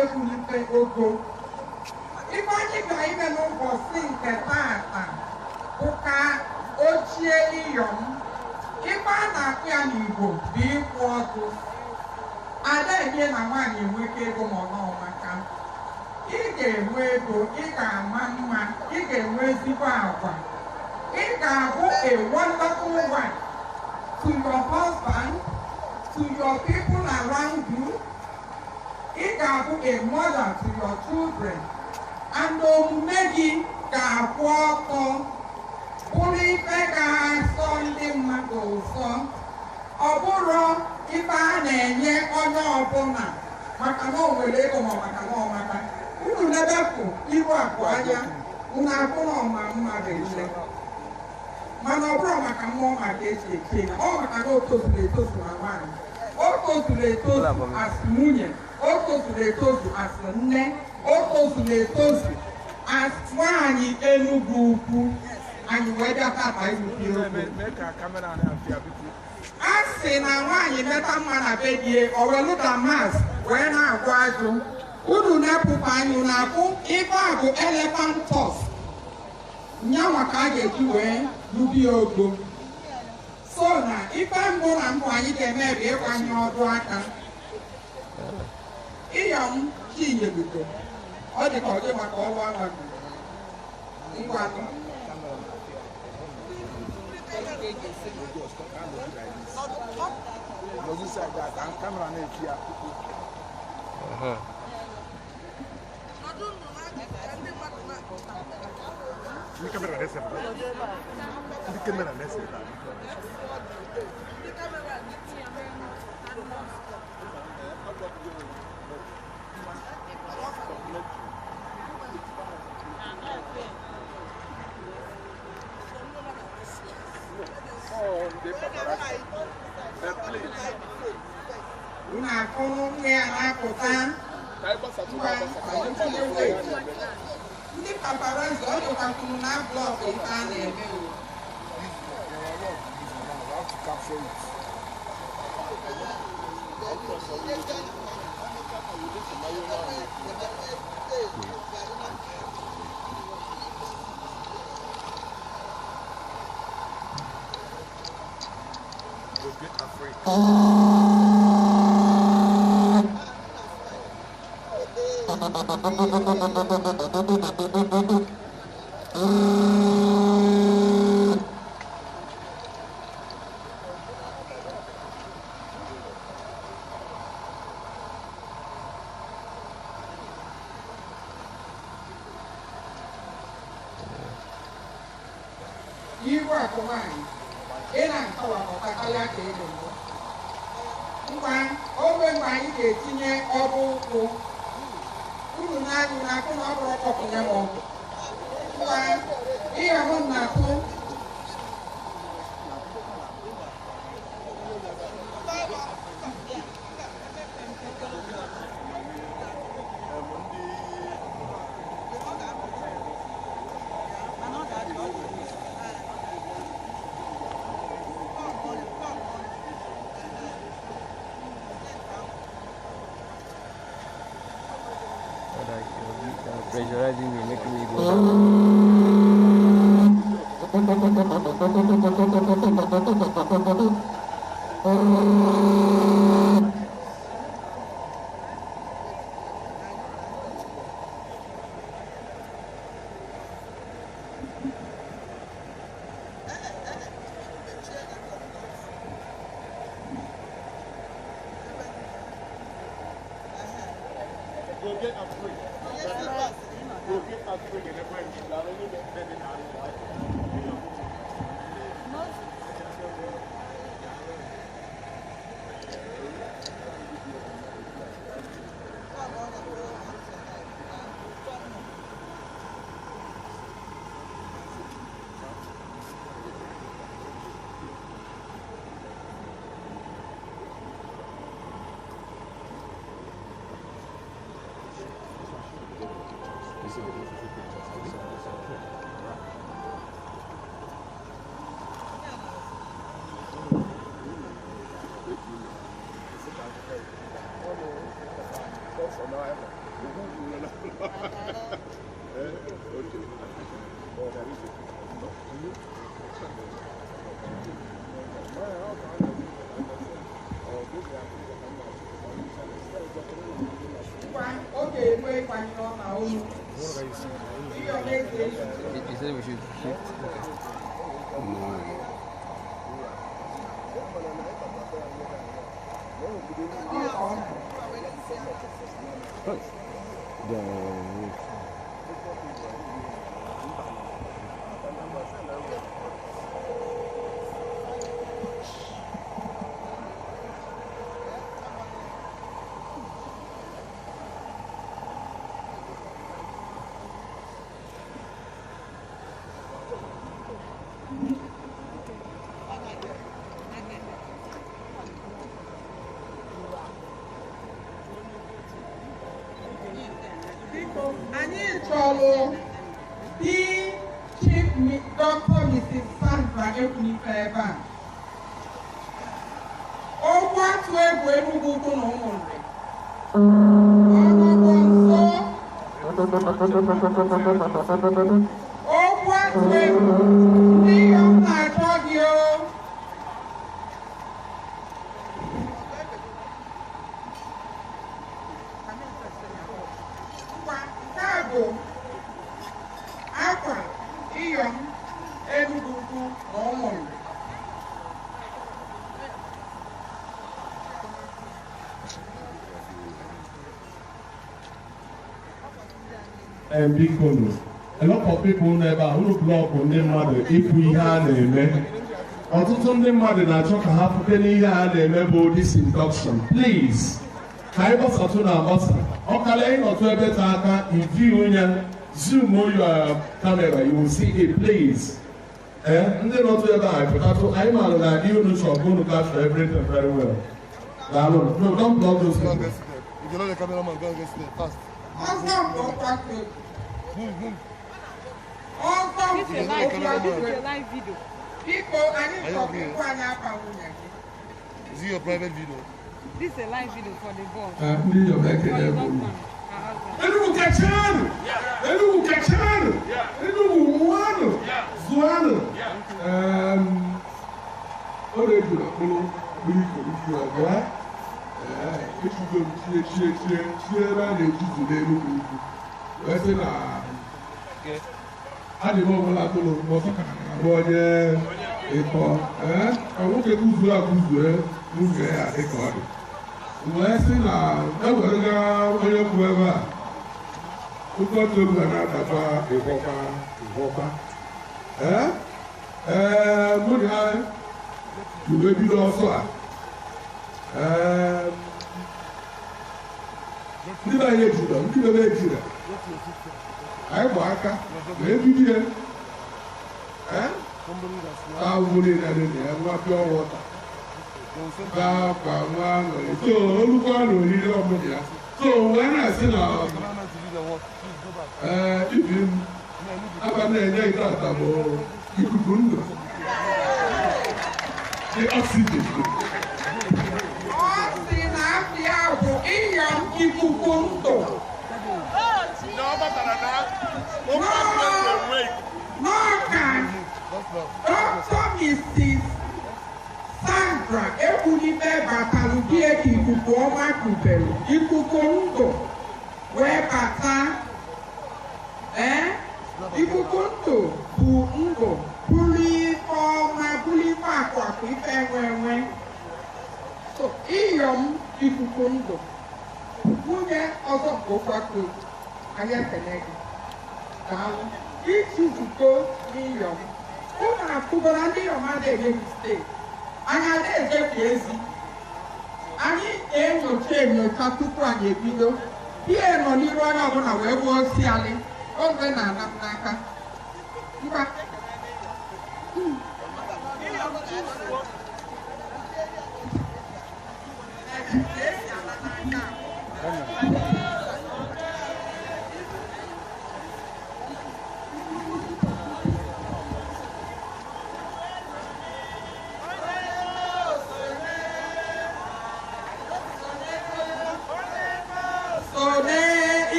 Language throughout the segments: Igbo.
EKWUNIFE ogo. Ife anyị ga-ime n'ụbọchị nke taata bụ ka ochie IYOM. Ife a na-akpụ ya n'Igbo bụ ịkwụ ọtụ. Ada enye na nwaanyị enweke ego ma ọ n'ọmaka. Ị ga-enwe ego, ị ga-ama mma, ị ga-enwe ezigbo agwa. Ị ga-abụ a wonderful wife to your husband, to your people around you. Ị ga-abụ a mother to your children. And omume gị ga-akwụ ọtọ bụrụ ife ga-asọ ndị mmadụ ụsọ. Ọ bụrụ ife a na-enye onye ọbụla maka na o nwere ego ma maka na ọmaka. Unu na-ebepụ iru abụ anya, unu abụ na ọma mmadụ ile. Mana ọ bụrụ maka mmụọ maka eji eke ya, ọ maka na o tozuru etozu na nwaanyị. O tozuru etozu asị nwunye, o tozuru etozu asị nne, o tozuru etozu asị nwaanyị Enugu Ukwu. Anyị wee bịa tata irubi okwu. A sị na nwaanyị meta mma na be die, o welu damas wee na-agwa ajụ. Unu na-epụpa anyị na-akwụ ife a bụ elephant tusk. Nyanwa ka a ga-eji wee rubi ogo. So na ife mbụ na mbụ anyị ga-eme bụ ịkwanye ọdụ aka. IYOM Chinyebugo, ọ dị ka ọ dị maka ọrụ amaghị. Ngwanụ. Di camera adesso. Di camera adesso. Una con me anapụta ndị paparazzi ọ dịkwatụrụ na blọk nke a na-eme iru akụ nwaanyị ị na-akọwapụta karịa ka ego ngwa ogbe mgbe anyị ga-etinye ọbụ ụkwụ unu na-anyụ na-akụ na ọ bụrụ ọkpọpụnye m ọgwụ ngwa ihe hụ na-akụ pressurizing me, making me go. Go get a free. Go get a free and everybody get down and you get better now. Okay, wait, when you're on our own. He said we should shift. Anyị chọrọ di Chief Dr. Mrs. Sandra EKWUNIFE ebe a. Okwu atụ egwu Enugu ukwu na ụmụnri. Ọnọdụ nso. Okwu atụ egwu ndị yọm na-achọ gị o. Akwa IYOM Enugu ukwu na ụmụnri. Ikukundu. A lot of people never who block on them mother if we had a man. Ọtụtụ ndị mmadụ na-achọ ka ha pụta n'ihe a na-eme bụ this induction. Please, ka anyị gbasatụ na agbasa. Ọ kala ịnọtụ ebe ta aka view onye zoom your camera, you will see it, please. Ndị nọtụ ebe a pụtatụ anyị maara na ihe unu chọrọ unu capture everything very well. Daalụ. No, don't block those people. If you know the cameraman, go and get there fast. Awesome, Dr. Awesome. This is a live video. People, I need to people Is it your private video? This is a live video for the boss. Ndị your back For the there. husband. Enugu kachanu. Enugu kachanu. Enugu muano. Zuano. Ore jura kulo biri ko biri agwa. Echi go chie ba na ejuzu na Enugu. Wese na adi mo mola kulo mo so kana bo je iko awon ke kuzu akuzu mu ge a iko adi. Wese na ewere ga onye ku ebe a. Uko to gba na baba ikopa. Mo ni ai you be bi lo so a. Ndị na ye jira, ndị na ye jira. Ai bo aka, na ebibi e. Awuri na ni nwa pure water. Ka nwa no. So olùkọ́ no ni le omo ya. So when I say na if aba na enye ita atabo Ikukundu. The oxygen. IYOM Ikukundu. Dr. Mrs. Sandra EKWUNIFE batalu bi ikuku ọma kubelu Ikukundu wee bata Ikukundu bụ ndụ bụrụ ife ọma bụrụ ife akwakwa ife enwenwe. So IYOM Ikukundu nwunye ọzọ nke ụkwakọ anyị ekele gị daalụ iji zuko n'IYOM. Ụmụ na-akụbara ndị IYOM adịghị mistake. Anyị adịghị ezi. Anyị enyocha tupu anyị ebido. Ihe nọ n'iru onye ọbụla wee gbuo osi anyị. Oge na-ana m n'aka. Ngwa.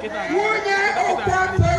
nwunye Ụkọtọ